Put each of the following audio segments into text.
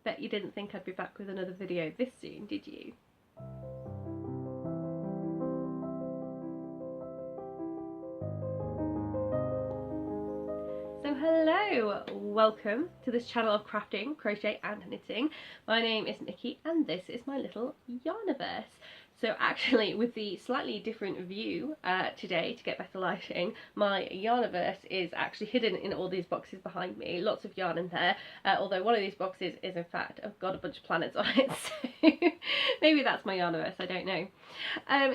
Bet you didn't think I'd be back with another video this soon, did you? So hello, welcome to this channel of crafting, crochet and knitting. My name is Nikki and this is my little Yarniverse. So actually, with the slightly different view today to get better lighting, my Yarniverse is actually hidden in all these boxes behind me. Lots of yarn in there, although one of these boxes is in fact, I've got a bunch of planets on it, so maybe that's my Yarniverse, I don't know.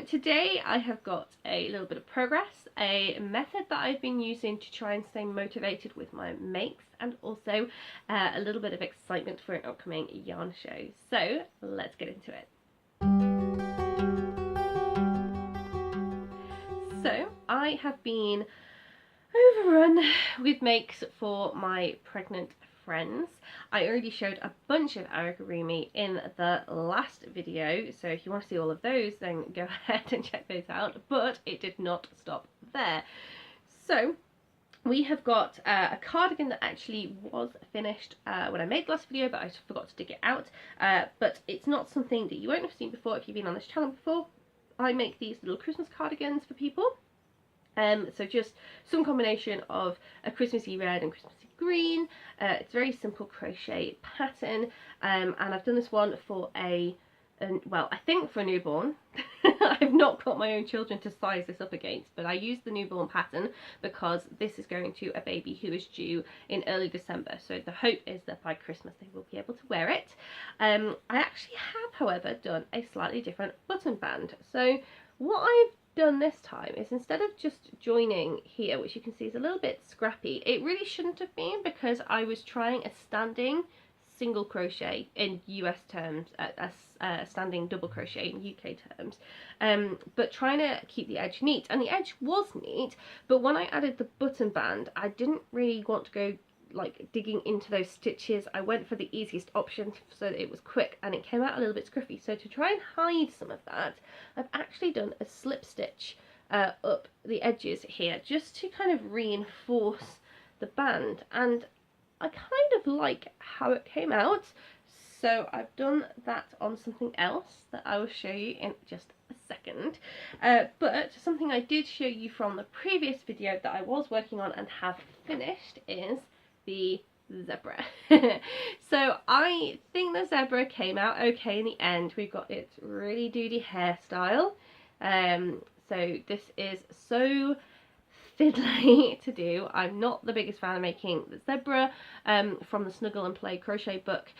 Today I have got a little bit of progress, a method that I've been using to try and stay motivated with my makes, and also a little bit of excitement for an upcoming yarn show. So let's get into it. So I have been overrun with makes for my pregnant friends. I already showed a bunch of amigurumi in the last video, so if you want to see all of those then go ahead and check those out, but it did not stop there. So we have got a cardigan that actually was finished when I made the last video, but I forgot to dig it out, but it's not something that you won't have seen before if you've been on this channel before. I make these little Christmas cardigans for people. So just some combination of a Christmassy red and Christmassy green. It's a very simple crochet pattern, and I've done this one for well, I think for a newborn. I've not got my own children to size this up against, but I used the newborn pattern because this is going to a baby who is due in early December, so the hope is that by Christmas they will be able to wear it. I actually have, however, done a slightly different button band. So what I've done this time is, instead of just joining here, which you can see is a little bit scrappy, it really shouldn't have been, because I was trying a standing single crochet in US terms, a standing double crochet in UK terms, but trying to keep the edge neat, and the edge was neat, but when I added the button band I didn't really want to go like digging into those stitches. I went for the easiest option so that it was quick, and it came out a little bit scruffy. So to try and hide some of that, I've actually done a slip stitch up the edges here, just to kind of reinforce the band, and I kind of like how it came out. So I've done that on something else that I will show you in just a second. But something I did show you from the previous video that I was working on and have finished is the zebra. So I think the zebra came out okay in the end. We've got its really doody hairstyle. So this is so fiddly to do. I'm not the biggest fan of making the zebra from the Snuggle and Play crochet book,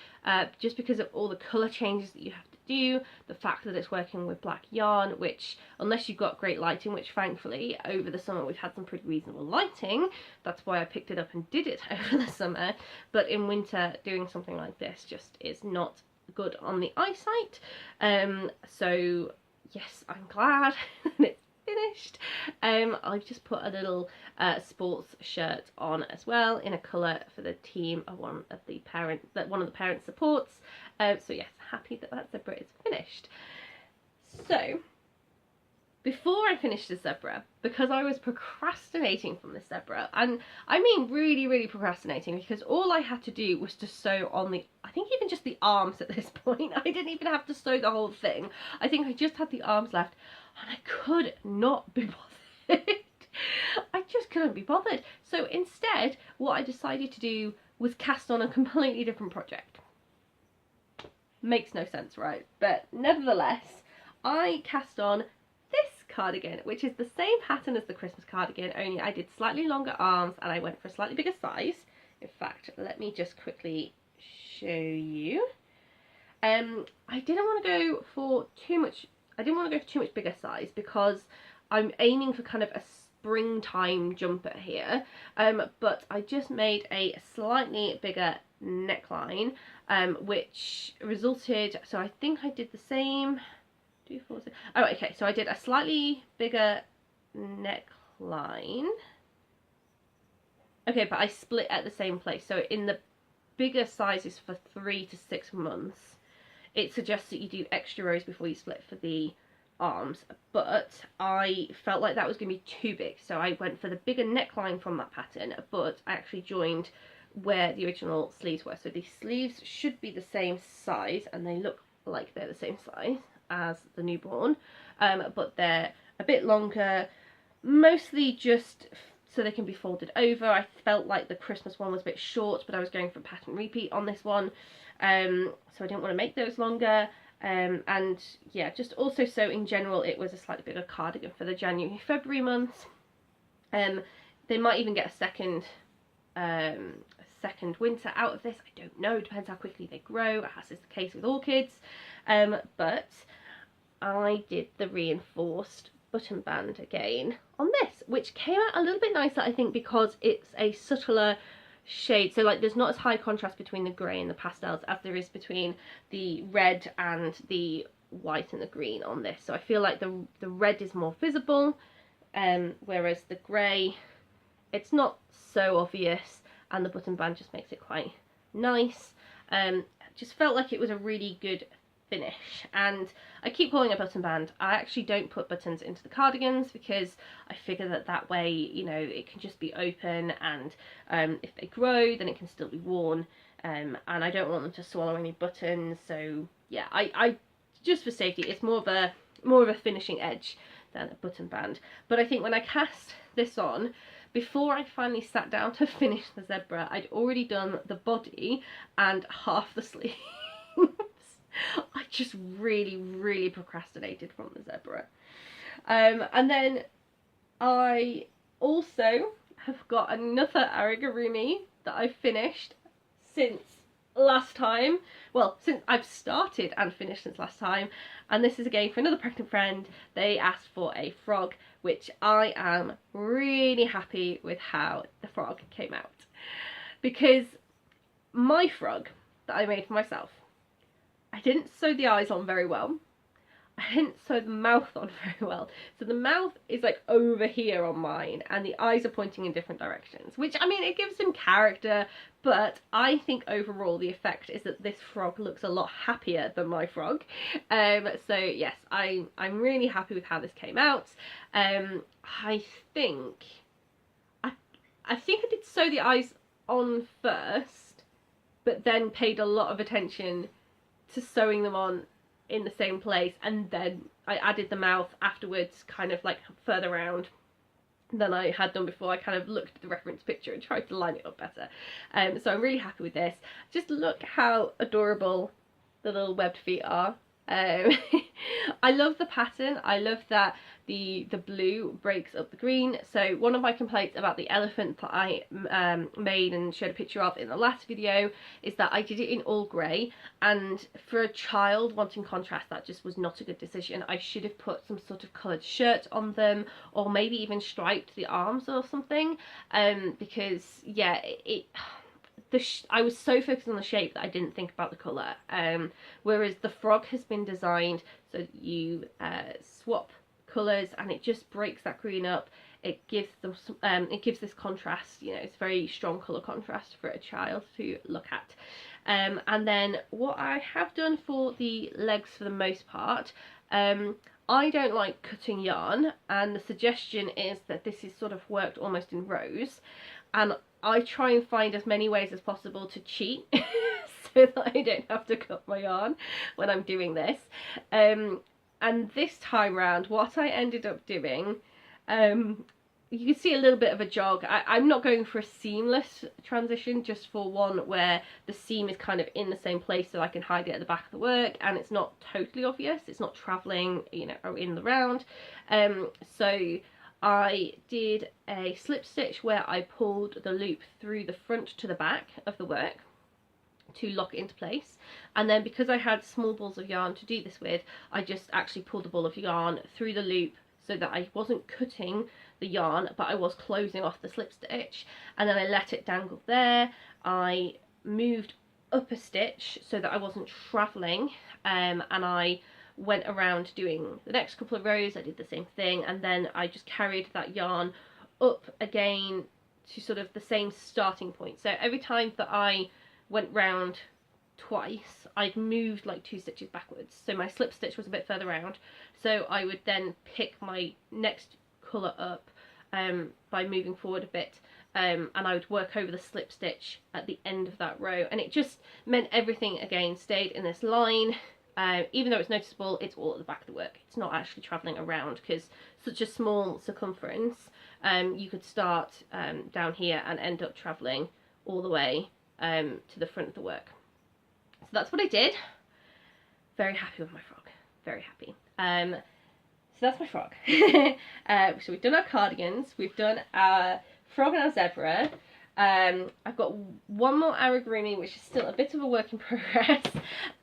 just because of all the colour changes that you have to do, the fact that it's working with black yarn, which, unless you've got great lighting, which thankfully over the summer we've had some pretty reasonable lighting, that's why I picked it up and did it over the summer, but in winter doing something like this just is not good on the eyesight. So yes, I'm glad that it's finished. I've just put a little sports shirt on as well, in a colour for the team of one of the parents supports. So yes, happy that that zebra is finished. So before I finished the zebra, because I was procrastinating from the zebra, and I mean really procrastinating, because all I had to do was to sew on the, I think even just the arms at this point. I didn't even have to sew the whole thing. I think I just had the arms left, and I could not be bothered. I just couldn't be bothered. So instead, what I decided to do was cast on a completely different project. Makes no sense, right? But nevertheless, I cast on this cardigan, which is the same pattern as the Christmas cardigan, only I did slightly longer arms and I went for a slightly bigger size. In fact, let me just quickly show you. I didn't want to go for too much, bigger size, because I'm aiming for kind of a springtime jumper here, but I just made a slightly bigger neckline, which resulted, so I think I did the same. Oh, okay, so I did a slightly bigger neckline. Okay, but I split at the same place. So in the bigger sizes for 3 to 6 months, it suggests that you do extra rows before you split for the arms, but I felt like that was going to be too big, so I went for the bigger neckline from that pattern, but I actually joined where the original sleeves were. So these sleeves should be the same size, and they look like they're the same size as the newborn, but they're a bit longer, mostly just so they can be folded over. I felt like the Christmas one was a bit short, but I was going for pattern repeat on this one, so I didn't want to make those longer. And yeah, just also, so in general it was a slightly bigger cardigan for the January-February months. They might even get a second winter out of this, I don't know, it depends how quickly they grow, as is the case with orchids. But I did the reinforced button band again on this, which came out a little bit nicer, I think, because it's a subtler shade. So like there's not as high contrast between the grey and the pastels as there is between the red and the white and the green on this. So I feel like the red is more visible, whereas the grey, it's not so obvious, and the button band just makes it quite nice. Just felt like it was a really good finish. And I keep calling it button band. I actually don't put buttons into the cardigans because I figure that way, you know, it can just be open, and if they grow then it can still be worn, and I don't want them to swallow any buttons. So yeah, I just for safety, it's more of a finishing edge than a button band. But I think when I cast this on, before I finally sat down to finish the zebra, I'd already done the body and half the sleeves. I just really procrastinated from the zebra. And then I also have got another Aragurumi that I finished since last time. Well, since I've started and finished since last time. And this is again for another pregnant friend. They asked for a frog, which I am really happy with how the frog came out. Because my frog that I made for myself, I didn't sew the eyes on very well. I didn't sew the mouth on very well. So the mouth is like over here on mine, and the eyes are pointing in different directions, which, I mean, it gives some character, but I think overall the effect is that this frog looks a lot happier than my frog. So yes, I'm really happy with how this came out. I think I did sew the eyes on first, but then paid a lot of attention to sewing them on in the same place, and then I added the mouth afterwards, kind of like further around than I had done before. I kind of looked at the reference picture and tried to line it up better. So I'm really happy with this. Just look how adorable the little webbed feet are. I love the pattern. I love that the blue breaks up the green. So one of my complaints about the elephant that I made and showed a picture of in the last video is that I did it in all grey, and for a child wanting contrast, that just was not a good decision. I should have put some sort of coloured shirt on them, or maybe even striped the arms or something, because yeah, I was so focused on the shape that I didn't think about the colour. Whereas the frog has been designed so that you swap colours, and it just breaks that green up. It gives them it gives this contrast. You know, it's very strong colour contrast for a child to look at. And then what I have done for the legs, for the most part, I don't like cutting yarn, and the suggestion is that this is sort of worked almost in rows, and I try and find as many ways as possible to cheat so that I don't have to cut my yarn when I'm doing this. And this time round, what I ended up doing, you can see a little bit of a jog. I'm not going for a seamless transition, just for one where the seam is kind of in the same place so I can hide it at the back of the work and it's not totally obvious. It's not travelling, you know, in the round. So I did a slip stitch where I pulled the loop through the front to the back of the work to lock it into place, and then because I had small balls of yarn to do this with, I just actually pulled a ball of yarn through the loop so that I wasn't cutting the yarn, but I was closing off the slip stitch, and then I let it dangle there. I moved up a stitch so that I wasn't travelling, and I went around doing the next couple of rows. I did the same thing, and then I just carried that yarn up again to sort of the same starting point. So every time that I went round twice, I'd moved like 2 stitches backwards, so my slip stitch was a bit further round, so I would then pick my next colour up by moving forward a bit, and I would work over the slip stitch at the end of that row, and it just meant everything again stayed in this line. Even though it's noticeable, it's all at the back of the work. It's not actually travelling around, because such a small circumference, you could start down here and end up travelling all the way to the front of the work. So that's what I did. Very happy with my frog. Very happy. So that's my frog. So we've done our cardigans. We've done our frog and our zebra. I've got one more Aragurumi, which is still a bit of a work in progress.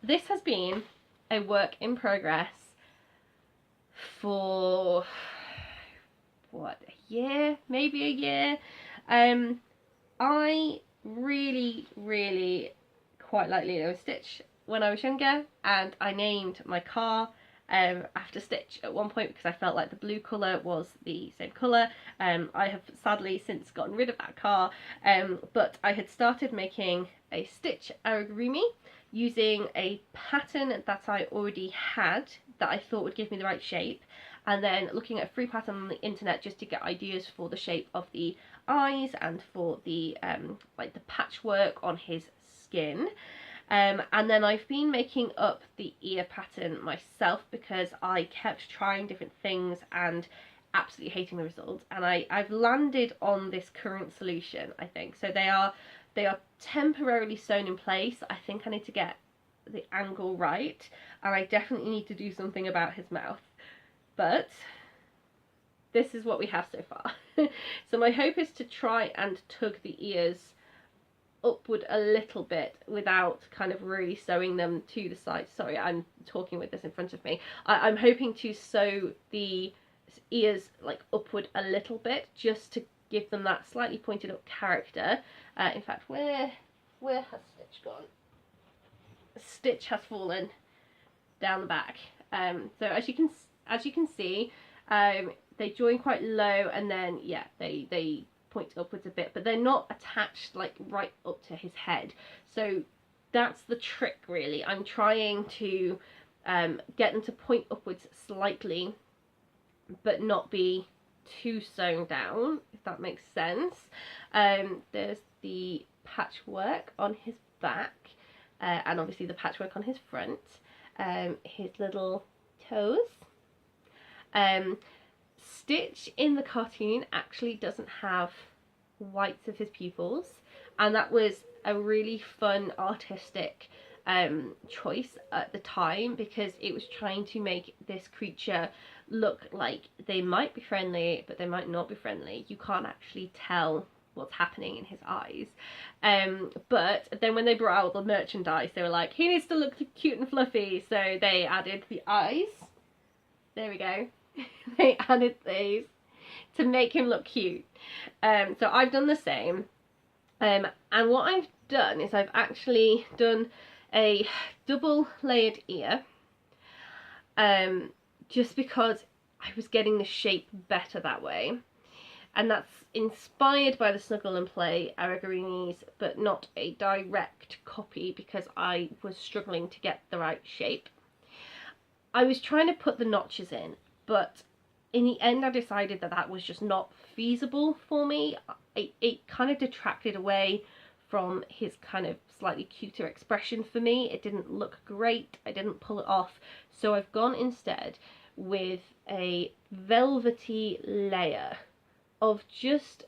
This has been a work in progress for what, a year, maybe a year. I really quite like Lilo and Stitch when I was younger, and I named my car after Stitch at one point because I felt like the blue colour was the same colour. I have sadly since gotten rid of that car, but I had started making a Stitch Aragurumi using a pattern that I already had that I thought would give me the right shape, and then looking at a free pattern on the internet just to get ideas for the shape of the eyes and for the like the patchwork on his skin. And then I've been making up the ear pattern myself because I kept trying different things and absolutely hating the results, and I've landed on this current solution, I think. So they are temporarily sewn in place. I think I need to get the angle right, and I definitely need to do something about his mouth. But this is what we have so far. So my hope is to try and tug the ears upward a little bit without kind of really sewing them to the side. Sorry, I'm talking with this in front of me. I'm hoping to sew the ears like upward a little bit just to give them that slightly pointed up character. In fact, where has Stitch gone? Stitch has fallen down the back. So as you can see, they join quite low, and then yeah, they point upwards a bit, but they're not attached like right up to his head. So that's the trick, really. I'm trying to get them to point upwards slightly, but not be too sewn down, if that makes sense. There's the patchwork on his back, and obviously the patchwork on his front, his little toes. Stitch in the cartoon actually doesn't have whites of his pupils, and that was a really fun artistic choice at the time, because it was trying to make this creature look like they might be friendly but they might not be friendly. You can't actually tell what's happening in his eyes, but then when they brought out the merchandise, they were like, he needs to look cute and fluffy, so they added the eyes. There we go. They added these to make him look cute. So I've done the same, and what I've done is I've actually done a double layered ear, just because I was getting the shape better that way, and that's inspired by the Snuggle and Play Aragurumis, but not a direct copy because I was struggling to get the right shape. I was trying to put the notches in, but in the end I decided that that was just not feasible for me. It kind of detracted away from his kind of slightly cuter expression for me. It didn't look great. I didn't pull it off. So I've gone instead with a velvety layer of just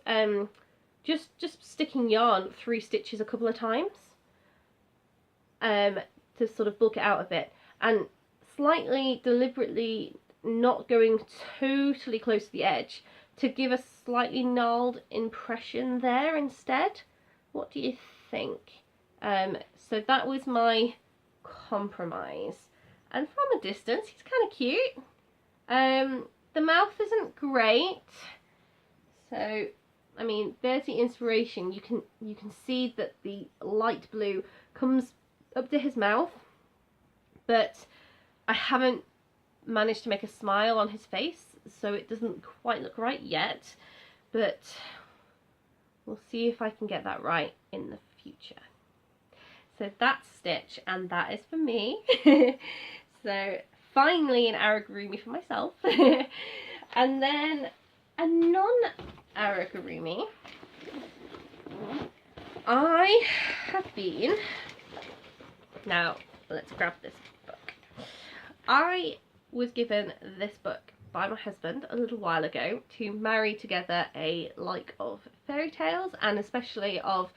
sticking yarn 3 stitches a couple of times to sort of bulk it out a bit, and slightly deliberately not going totally close to the edge to give a slightly gnarled impression there instead. What do you think? So that was my compromise, and from a distance he's kind of cute. The mouth isn't great, so I mean there's the inspiration. You can see that the light blue comes up to his mouth, but I haven't managed to make a smile on his face, so it doesn't quite look right yet, but we'll see if I can get that right in the future. So that's Stitch, and that is for me. So finally an Aragurumi for myself. And then a non-Aragurumi I have been, now let's grab this book. I was given this book by my husband a little while ago to marry together a like of fairy tales, and especially of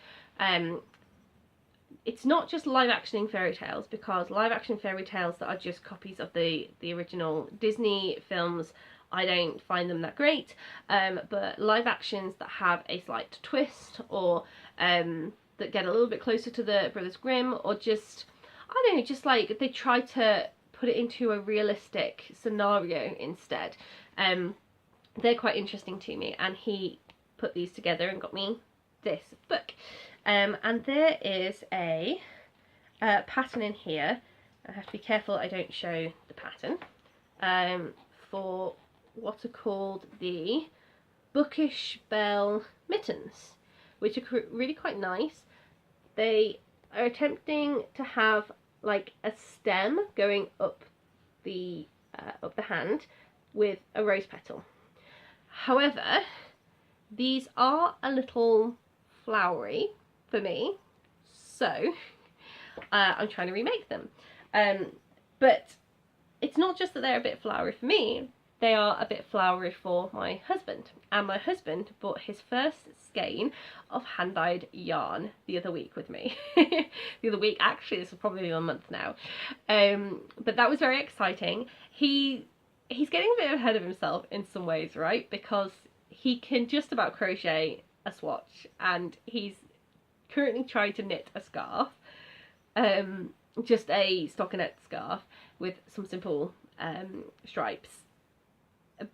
it's not just live actioning fairy tales, because live action fairy tales that are just copies of the original Disney films, I don't find them that great, but live actions that have a slight twist, or that get a little bit closer to the Brothers Grimm, or just, I don't know, just like they try to put it into a realistic scenario instead. They're quite interesting to me, and he put these together and got me this book. And there is a pattern in here. I have to be careful I don't show the pattern, for what are called the Bookish Belle mittens, which are really quite nice. They are attempting to have like a stem going up the hand with a rose petal. However, these are a little flowery for me, so I'm trying to remake them. But it's not just that they're a bit flowery for me, they are a bit flowery for my husband. And my husband bought his first skein of hand-dyed yarn the other week with me. The other week, actually, this is probably a month now. But that was very exciting. He's getting a bit ahead of himself in some ways, right? Because he can just about crochet a swatch, and he's currently trying to knit a scarf, just a stockinette scarf with some simple stripes,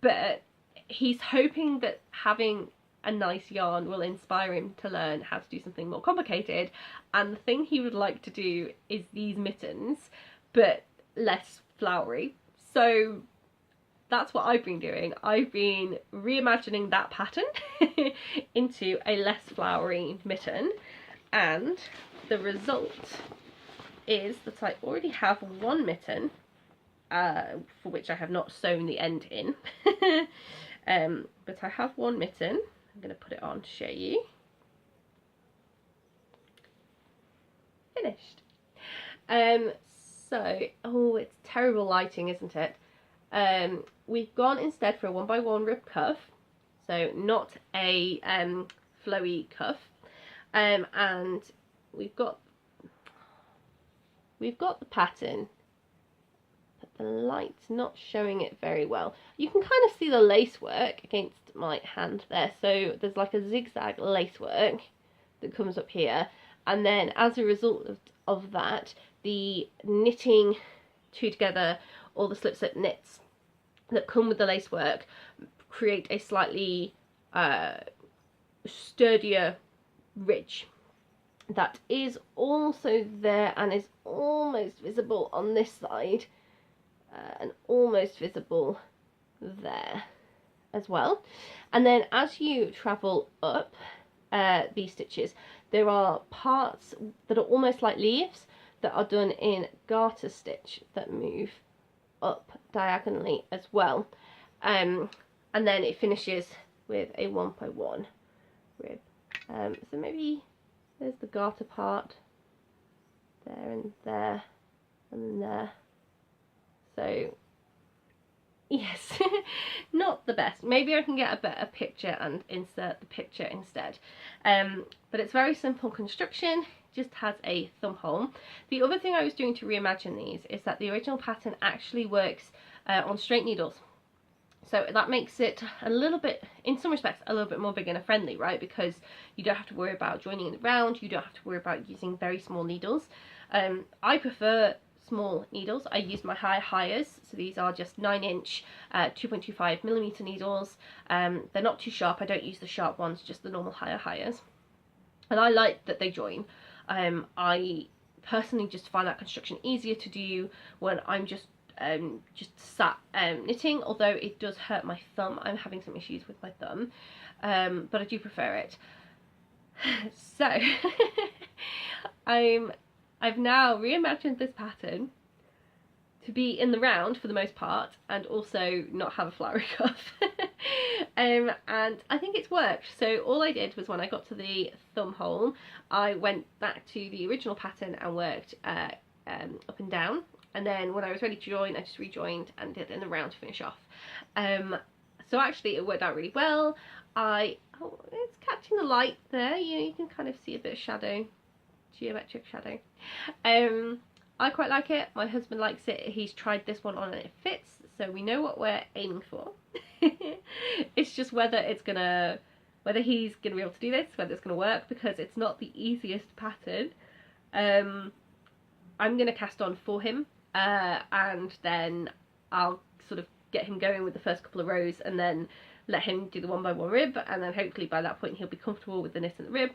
but he's hoping that having a nice yarn will inspire him to learn how to do something more complicated, and the thing he would like to do is these mittens, but less flowery. So that's what I've been doing. I've been reimagining that pattern into a less flowery mitten, and the result is that I already have one mitten, for which I have not sewn the end in. But I have one mitten. I'm going to put it on to show you. Finished. So, oh, it's terrible lighting, isn't it? We've gone instead for a 1x1 rib cuff, so not a flowy cuff, and we've got the pattern, but the light's not showing it very well. You can kind of see the lace work against my hand there, so there's like a zigzag lace work that comes up here, and then as a result of that, the knitting together, all the slip knits that come with the lace work create a slightly sturdier ridge that is also there and is almost visible on this side, and almost visible there as well. And then as you travel up these stitches, there are parts that are almost like leaves that are done in garter stitch that move up diagonally as well, and then it finishes with a 1x1 rib. So maybe there's the garter part there and there and there. So yes, not the best. Maybe I can get a better picture and insert the picture instead. But it's very simple construction, just has a thumb hole. The other thing I was doing to reimagine these is that the original pattern actually works on straight needles. So that makes it a little bit, in some respects, a little bit more beginner friendly, right? Because you don't have to worry about joining it round, you don't have to worry about using very small needles. I prefer small needles. I use my higher, so these are just 9-inch 2.25mm needles. They're not too sharp. I don't use the sharp ones, just the normal highers, and I like that they join. I personally just find that construction easier to do when I'm just sat knitting, although it does hurt my thumb. I'm having some issues with my thumb, but I do prefer it. So I've now reimagined this pattern to be in the round for the most part, and also not have a flowery cuff. And I think it's worked. So all I did was when I got to the thumb hole, I went back to the original pattern and worked up and down, and then when I was ready to join, I just rejoined and did in a round to finish off. So actually it worked out really well. It's catching the light there, you can kind of see a bit of shadow, geometric shadow. I quite like it, my husband likes it, he's tried this one on and it fits, so we know what we're aiming for. It's just whether he's gonna be able to do this, whether it's gonna work, because it's not the easiest pattern. I'm gonna cast on for him, and then I'll sort of get him going with the first couple of rows and then let him do the 1x1 rib, and then hopefully by that point he'll be comfortable with the knit and the rib.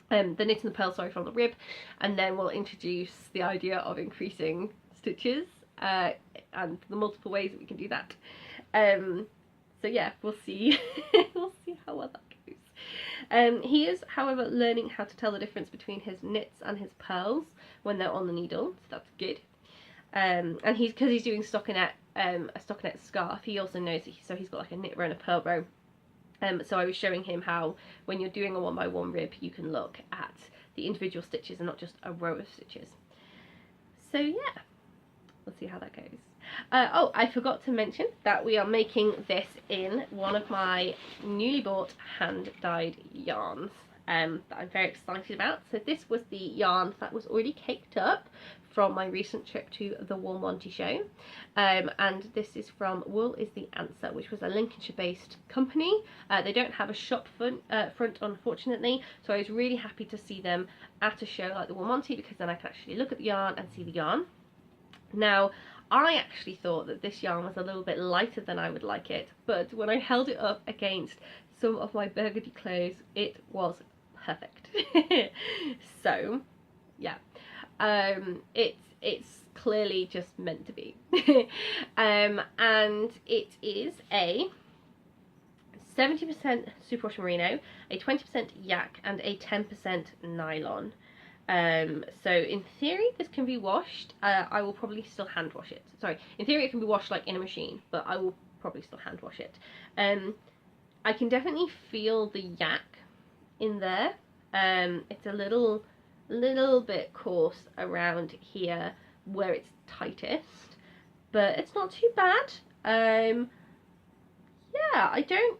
The knit and the purl, sorry, from the rib, and then we'll introduce the idea of increasing stitches and the multiple ways that we can do that. So yeah, we'll see. We'll see how well that goes. He is, however, learning how to tell the difference between his knits and his purls when they're on the needle, so that's good. And because he's doing stockinette, a stockinette scarf, he also knows that so he's got like a knit row and a purl row. So I was showing him how when you're doing a 1x1 rib, you can look at the individual stitches and not just a row of stitches. So yeah, we'll see how that goes. Oh, I forgot to mention that we are making this in one of my newly bought hand-dyed yarns that I'm very excited about. So this was the yarn that was already caked up from my recent trip to the Wool Monty show, and this is from Wool is the Answer, which was a Lincolnshire based company. They don't have a shop front unfortunately, so I was really happy to see them at a show like the Wool Monty, because then I can actually look at the yarn and see the yarn. Now I actually thought that this yarn was a little bit lighter than I would like it, but when I held it up against some of my burgundy clothes, it was perfect. So yeah, it's clearly just meant to be. And it is a 70% superwash merino, a 20% yak, and a 10% nylon. So in theory this can be washed. I will probably still hand wash it. Sorry, in theory it can be washed like in a machine, but I will probably still hand wash it. I can definitely feel the yak in there. It's a little bit coarse around here where it's tightest, but it's not too bad. Yeah, I don't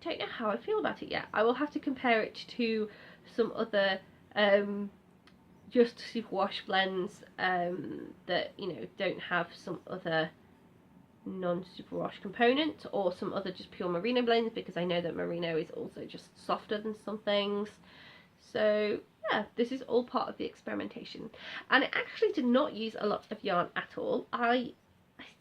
know how I feel about it yet. I will have to compare it to some other just superwash blends that, you know, don't have some other non-superwash component, or some other just pure merino blends, because I know that merino is also just softer than some things. So yeah, this is all part of the experimentation, and it actually did not use a lot of yarn at all. I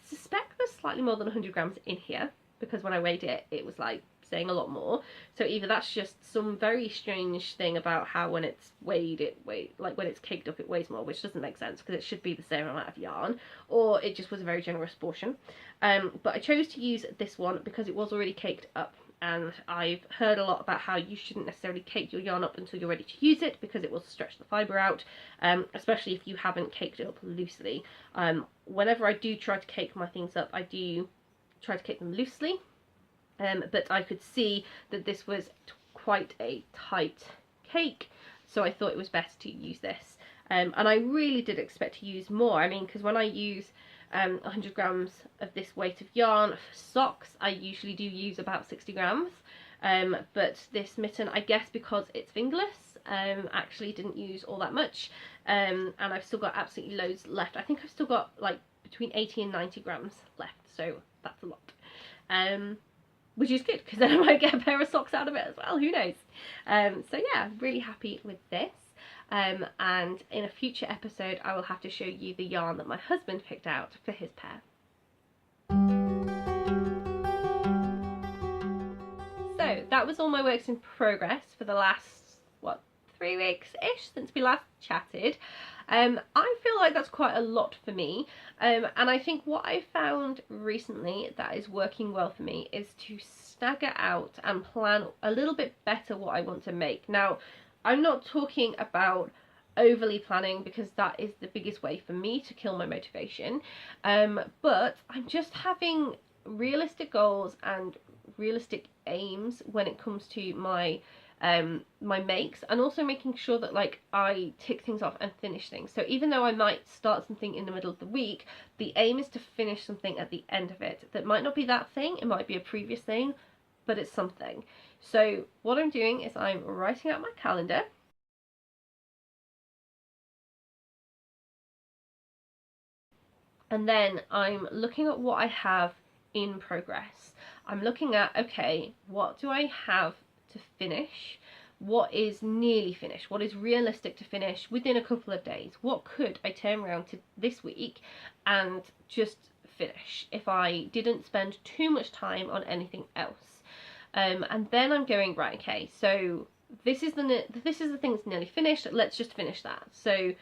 suspect there's slightly more than 100 grams in here, because when I weighed it, it was like saying a lot more. So either that's just some very strange thing about how when it's weighed, like when it's caked up it weighs more, which doesn't make sense because it should be the same amount of yarn, or it just was a very generous portion. But I chose to use this one because it was already caked up, and I've heard a lot about how you shouldn't necessarily cake your yarn up until you're ready to use it, because it will stretch the fibre out, especially if you haven't caked it up loosely. Whenever I do try to cake my things up, I do try to cake them loosely, but I could see that this was quite a tight cake, so I thought it was best to use this. And I really did expect to use more. I mean, because when I use 100 grams of this weight of yarn for socks, I usually do use about 60 grams. But this mitten, I guess because it's fingerless, actually didn't use all that much. And I've still got absolutely loads left. I think I've still got like between 80 and 90 grams left, so that's a lot. Which is good, because then I might get a pair of socks out of it as well, who knows. So yeah, really happy with this. And in a future episode I will have to show you the yarn that my husband picked out for his pair. So that was all my works in progress for the last, what, 3 weeks-ish since we last chatted. I feel like that's quite a lot for me, and I think what I found recently that is working well for me is to stagger out and plan a little bit better what I want to make. Now, I'm not talking about overly planning, because that is the biggest way for me to kill my motivation, but I'm just having realistic goals and realistic aims when it comes to my my makes, and also making sure that like I tick things off and finish things. So even though I might start something in the middle of the week, the aim is to finish something at the end of it. That might not be that thing, it might be a previous thing, but it's something. So what I'm doing is I'm writing out my calendar. And then I'm looking at what I have in progress. I'm looking at, okay, what do I have to finish? What is nearly finished? What is realistic to finish within a couple of days? What could I turn around to this week and just finish if I didn't spend too much time on anything else? And then I'm going, right, okay, so this is the thing that's nearly finished. Let's just finish that. So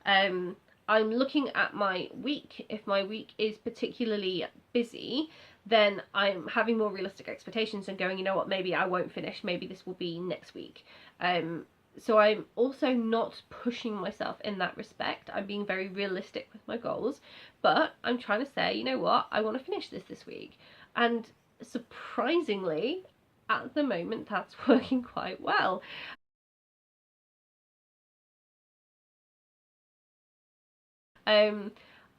I'm looking at my week. If my week is particularly busy, then I'm having more realistic expectations and going, you know what, maybe I won't finish, maybe this will be next week. So I'm also not pushing myself in that respect. I'm being very realistic with my goals, but I'm trying to say, you know what, I want to finish this week. And surprisingly, at the moment, that's working quite well.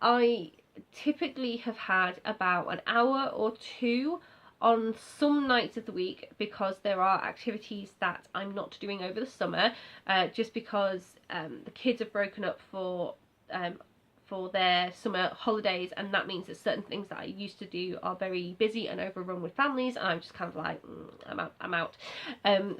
I typically have had about an hour or two on some nights of the week, because there are activities that I'm not doing over the summer, just because the kids have broken up for their summer holidays, and that means that certain things that I used to do are very busy and overrun with families, and I'm just kind of like, I'm out.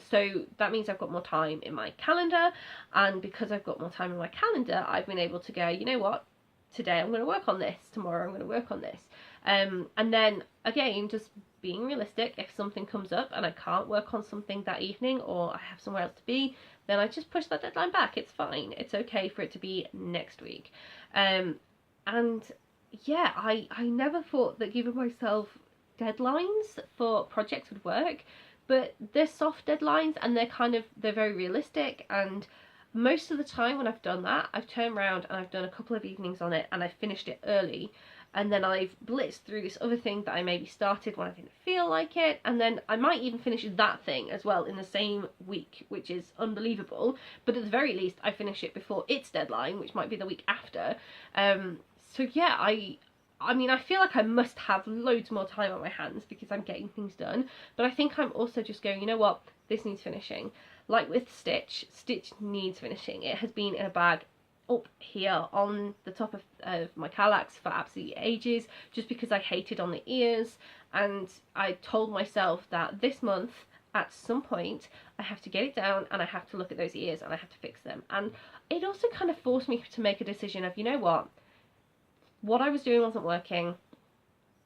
So that means I've got more time in my calendar, and because I've got more time in my calendar, I've been able to go, you know what, today I'm going to work on this, tomorrow I'm going to work on this. And then again, just being realistic, if something comes up and I can't work on something that evening, or I have somewhere else to be, then I just push that deadline back. It's fine. It's okay for it to be next week. And yeah, I never thought that giving myself deadlines for projects would work, but they're soft deadlines, and they're very realistic, and most of the time when I've done that, I've turned around and I've done a couple of evenings on it and I've finished it early, and then I've blitzed through this other thing that I maybe started when I didn't feel like it, and then I might even finish that thing as well in the same week, which is unbelievable, but at the very least I finish it before its deadline, which might be the week after. So yeah, I mean, I feel like I must have loads more time on my hands because I'm getting things done, but I think I'm also just going, you know what, this needs finishing. Like with Stitch, Stitch needs finishing. It has been in a bag up here on the top of my Kallax for absolutely ages, just because I hated on the ears, and I told myself that this month, at some point, I have to get it down and I have to look at those ears and I have to fix them. And it also kind of forced me to make a decision of, you know what I was doing wasn't working,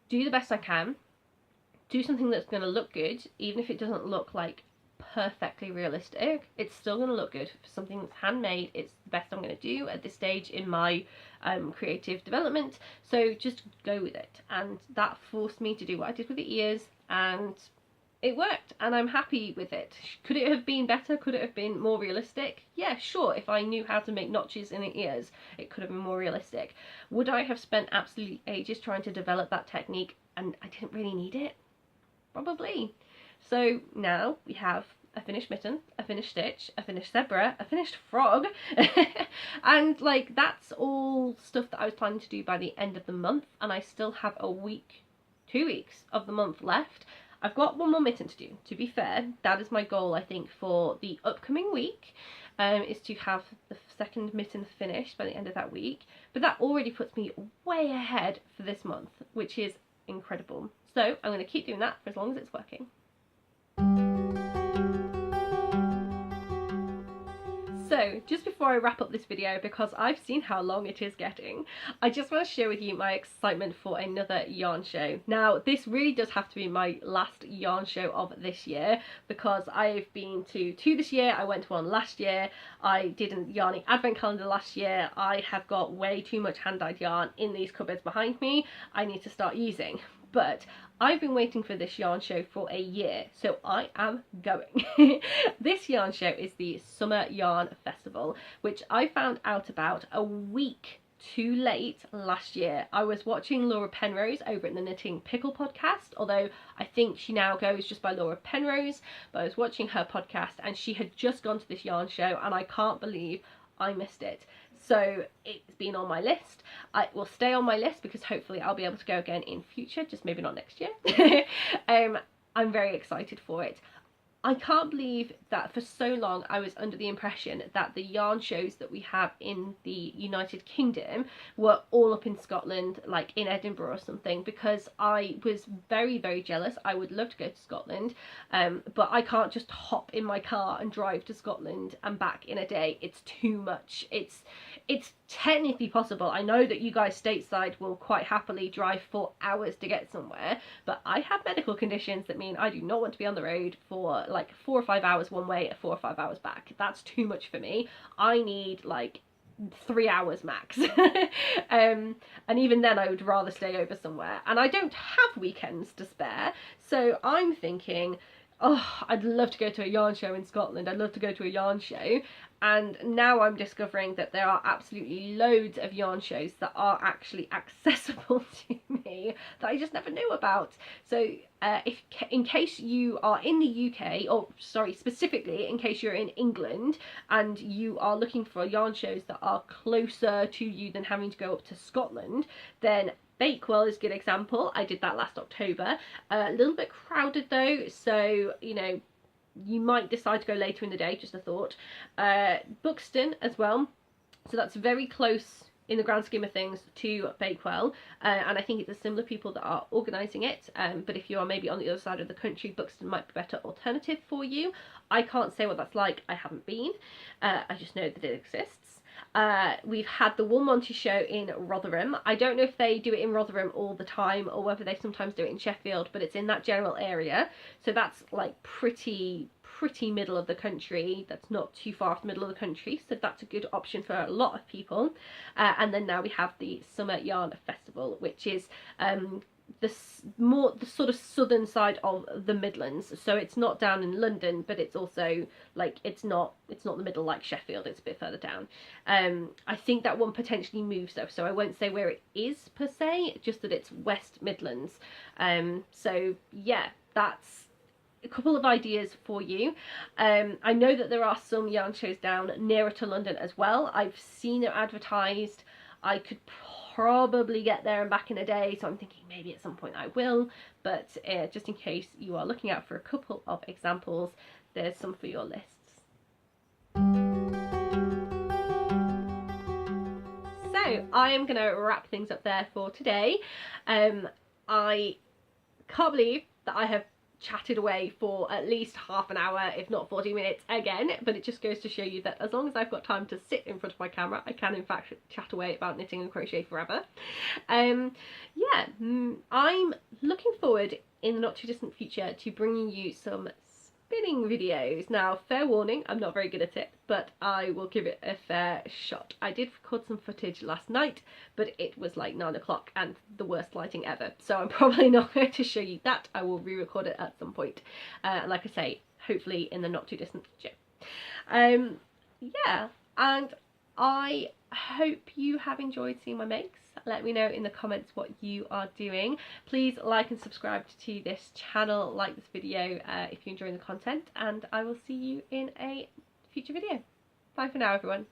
do the best I can, do something that's going to look good, even if it doesn't look like perfectly realistic, it's still going to look good. For something that's handmade, it's the best I'm going to do at this stage in my creative development, so just go with it. And that forced me to do what I did with the ears, and it worked, and I'm happy with it. Could it have been better? Could it have been more realistic? Yeah, sure. If I knew how to make notches in the ears, it could have been more realistic. Would I have spent absolutely ages trying to develop that technique and I didn't really need it? Probably. So now we have a finished mitten, a finished stitch, a finished zebra, a finished frog, and like that's all stuff that I was planning to do by the end of the month, and I still have a week, 2 weeks of the month left. I've got one more mitten to do. To be fair, that is my goal, I think, for the upcoming week, is to have the second mitten finished by the end of that week, but that already puts me way ahead for this month, which is incredible. So I'm going to keep doing that for as long as it's working. So just before I wrap up this video, because I've seen how long it is getting, I just want to share with you my excitement for another yarn show. Now this really does have to be my last yarn show of this year, because I've been to two this year, I went to one last year, I did a yarning advent calendar last year, I have got way too much hand-dyed yarn in these cupboards behind me I need to start using. But I've been waiting for this yarn show for a year, so I am going. This yarn show is the Summer Yarn Festival, which I found out about a week too late last year. I was watching Laura Penrose over at the Knitting Pickle podcast, although I think she now goes just by Laura Penrose, but I was watching her podcast and she had just gone to this yarn show and I can't believe I missed it. So it's been on my list. It will stay on my list because hopefully I'll be able to go again in future, just maybe not next year. I'm very excited for it. I can't believe that for so long I was under the impression that the yarn shows that we have in the United Kingdom were all up in Scotland, like in Edinburgh or something, because I was very, very jealous. I would love to go to Scotland, but I can't just hop in my car and drive to Scotland and back in a day. It's too much. It's technically possible. I know that you guys stateside will quite happily drive for hours to get somewhere, but I have medical conditions that mean I do not want to be on the road for like 4 or 5 hours one way and 4 or 5 hours back. That's too much for me. I need like 3 hours max. And even then I would rather stay over somewhere, and I don't have weekends to spare, so I'm thinking, oh, I'd love to go to a yarn show in Scotland. I'd love to go to a yarn show. And now I'm discovering that there are absolutely loads of yarn shows that are actually accessible to me that I just never knew about. So in case you are in the UK, or sorry, specifically in case you're in England and you are looking for yarn shows that are closer to you than having to go up to Scotland, then Bakewell is a good example. I did that last October. A little bit crowded though, so you know, you might decide to go later in the day, just a thought. Buxton as well, so that's very close in the grand scheme of things to Bakewell, and I think it's the similar people that are organising it, but if you are maybe on the other side of the country, Buxton might be a better alternative for you. I can't say what that's like, I haven't been, I just know that it exists. We've had the Wool Monty show in Rotherham. I don't know if they do it in Rotherham all the time or whether they sometimes do it in Sheffield, but it's in that general area, so that's like pretty middle of the country. That's not too far off the middle of the country, so that's a good option for a lot of people. And then now we have the Summer Yarn Festival, which is the sort of southern side of the Midlands, so it's not down in London, but it's also like it's not the middle like Sheffield, it's a bit further down. I think that one potentially moves though, so I won't say where it is per se, just that it's West Midlands. So yeah, that's a couple of ideas for you. I know that there are some yarn shows down nearer to London as well. I've seen it advertised. I could probably get there and back in a day, so I'm thinking maybe at some point I will, but just in case you are looking out for a couple of examples, there's some for your lists. So I am going to wrap things up there for today. I can't believe that I have chatted away for at least half an hour, if not 40 minutes again, but it just goes to show you that as long as I've got time to sit in front of my camera, I can in fact chat away about knitting and crochet forever. Yeah, I'm looking forward in the not too distant future to bringing you some spinning videos. Now, fair warning, I'm not very good at it, but I will give it a fair shot. I did record some footage last night, but it was like 9 o'clock and the worst lighting ever, so I'm probably not going to show you that. I will re-record it at some point, like I say, hopefully in the not too distant future. Yeah, and I hope you have enjoyed seeing my makes. Let me know in the comments what you are doing. Please like and subscribe to this channel, like this video if you're enjoying the content, and I will see you in a future video. Bye for now, everyone.